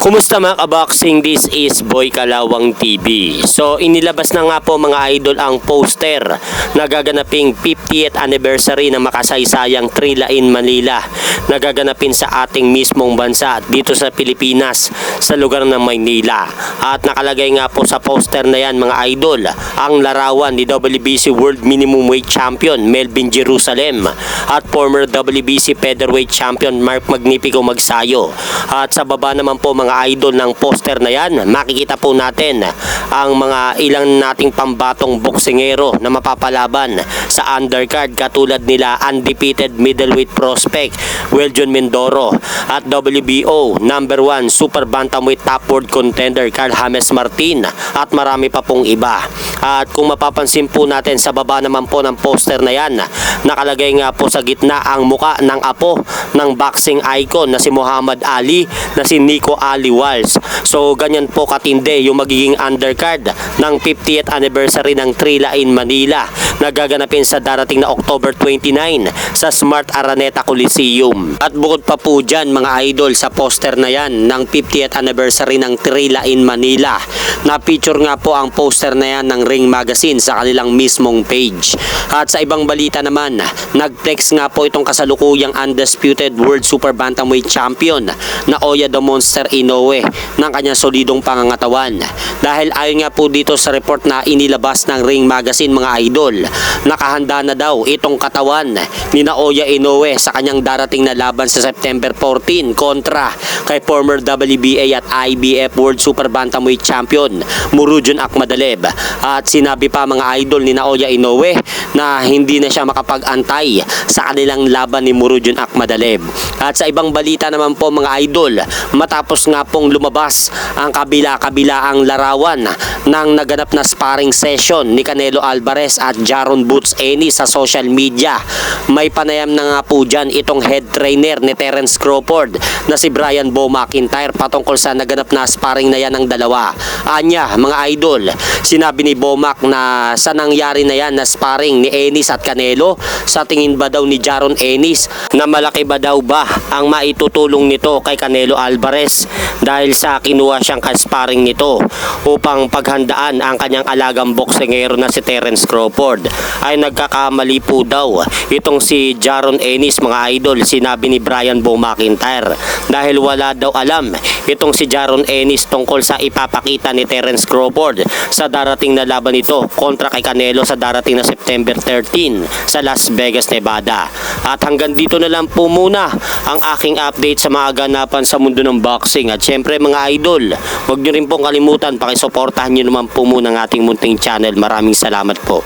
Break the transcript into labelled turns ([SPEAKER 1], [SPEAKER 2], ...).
[SPEAKER 1] Kumusta mga kaboxing? This is Boy Kalawang TV. So inilabas na nga po mga idol ang poster na gaganaping 50th anniversary ng makasaysayang Trilla in Manila na gaganapin sa ating mismong bansa dito sa Pilipinas sa lugar ng Maynila. At nakalagay nga po sa poster na yan mga idol ang larawan ni WBC World Minimum Weight Champion Melvin Jerusalem at former WBC Featherweight Champion Mark Magnifico Magsayo. At sa baba naman po mga idol ng poster na yan, makikita po natin ang mga ilang nating pambatong boksingero na mapapalaban sa undercard katulad nila undefeated middleweight prospect Weljon Mindoro at WBO number 1 super bantamweight top world contender Carl James Martin at marami pa pong iba. At kung mapapansin po natin sa baba naman po ng poster na yan, nakalagay nga po sa gitna ang muka ng apo ng boxing icon na si Muhammad Ali na si Nico Ali Walsh. So ganyan po katindi yung magiging undercard ng 50th anniversary ng Trilla in Manila na gaganapin sa darating na October 29 sa Smart Araneta Coliseum. At bukod pa po dyan mga idol sa poster na yan ng 50th anniversary ng Trilla in Manila, na feature nga po ang poster na yan ng Ring Magazine sa kanilang mismong page. At sa ibang balita naman, nag-flex nga po itong kasalukuyang undisputed World Super Bantamweight Champion na Oya the Monster Inoue ng kanyang solidong pangangatawan. Dahil ayon nga po dito sa report na inilabas ng Ring Magazine mga idol, nakahanda na daw itong katawan ni Naoya Inoue sa kanyang darating na laban sa September 14 kontra kay former WBA at IBF World Super Bantamweight Champion Murodjon Akhmadaliev. At sinabi pa mga idol ni Naoya Inoue na hindi na siya makapag-antay sa kanilang laban ni Murodjon Akhmadaliev. At sa ibang balita naman po mga idol, matapos nga pong lumabas ang kabila-kabilaang larawan ng naganap na sparring session ni Canelo Alvarez at Jaron Boots Ennis sa social media, may panayam na nga po dyan itong head trainer ni Terence Crawford na si Brian Bo McIntyre patungkol sa naganap na sparring na yan ng dalawa. Anya mga idol, sinabi ni Bo Mac na sa nangyari na yan na sparring ni Ennis at Canelo, sa tingin ba daw ni Jaron Ennis na malaki ba daw ba ang maitutulong nito kay Canelo Alvarez dahil sa kinuha siyang kasparing nito upang paghandaan ang kanyang alagang boksingero na si Terence Crawford. Ay nagkakamali po daw itong si Jaron Ennis mga idol, sinabi ni Brian Bo McIntyre, dahil wala daw alam itong si Jaron Ennis tungkol sa ipapakita ni Terence Crawford sa darating na laban nito kontra kay Canelo sa darating na September 13 sa Las Vegas, Nevada. At hanggang dito na lang po muna ang aking update sa mga ganapan sa mundo ng boxing. At syempre mga idol, huwag nyo rin pong kalimutan, pakisuportahan nyo naman po muna ang ating munting channel. Maraming salamat po.